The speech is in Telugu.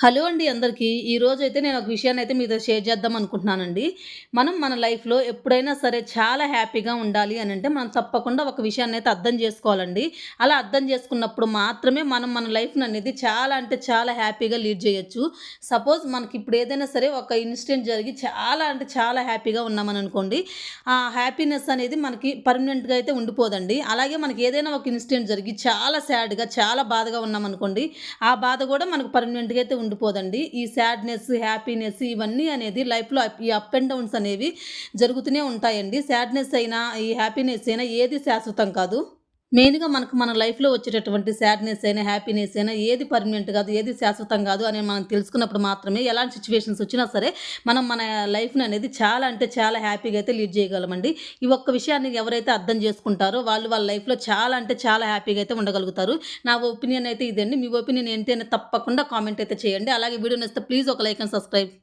హలో అండి అందరికీ. ఈరోజైతే నేను ఒక విషయాన్నయితే మీతో షేర్ చేద్దాం అనుకుంటున్నానండి. మనం మన లైఫ్‌లో ఎప్పుడైనా సరే చాలా హ్యాపీగా ఉండాలి అనంటే, మనం తప్పకుండా ఒక విషయాన్నయితే అర్థం జేసుకోవాలండి. అలా అర్థం జేసుకున్నప్పుడు మాత్రమే మనం మన లైఫ్‌ననేది చాలా అంటే చాలా హ్యాపీగా లీడ్ జేయొచ్చు. సపోజ్ మనకిప్పుడు ఏదైనా సరే ఒక ఇన్సిడెంట్ జరిగి చాలా అంటే చాలా హ్యాపీగా ఉన్నామననుకోండి. ఆ హ్యాపీనెస్ అనేది మనకి పర్మనెంట్‌గా అయితే ఉండిపోదండి. అలాగే మనకి ఏదైనా ఒక ఇన్సిడెంట్ జరిగి చాలా సాడ్‌గా, చాలా బాధగా ఉన్నామనుకోండి, ఆ బాధ గూడా మనకు పర్మనెంట్‌గా అయితే ఉండిపోదండి. ఈ సాడ్‌నెస్, హ్యాపీనెస్ ఇవన్నీ అనేది లైఫ్‌లో ఈ అప్ అండ్ డౌన్స్ అనేవి జరుగుతూనే ఉంటాయండి. సాడ్‌నెస్ అయినా, ఈ హ్యాపీనెస్ అయినా ఏది శాశ్వతం కాదు. మెయిన్‌గా మనకు మన లైఫ్‌లో వచ్చేటటువంటి సాడ్‌నెస్ అయినా, హ్యాపీనెస్ అయినా ఏది పర్మనెంట్ కాదు, ఏది శాశ్వతం కాదు అని మనం తెలుసుకున్నప్పుడు మాత్రమే ఎలాంటి సిట్యుయేషన్స్ వచ్చినా సరే, మనం మన లైఫ్‌ననేది చాలా అంటే చాలా హ్యాపీగా అయితే లీడ్ చేయగలమండి. ఈ ఒక్క విషయాన్ని ఎవరైతే అర్థం చేసుకుంటారో వాళ్ళు వాళ్ళ లైఫ్‌లో చాలా అంటే చాలా హ్యాపీగా అయితే ఉండగలుగుతారు. నా ఒపీనియన్ అయితే ఇదండి. మీ ఒపీనియన్ ఏంటి అని తప్పకుండా కామెంట్ అయితే చేయండి. అలాగే వీడియో నచ్చితే ప్లీజ్ ఒక లైక్ అండ్ సబ్స్క్రైబ్.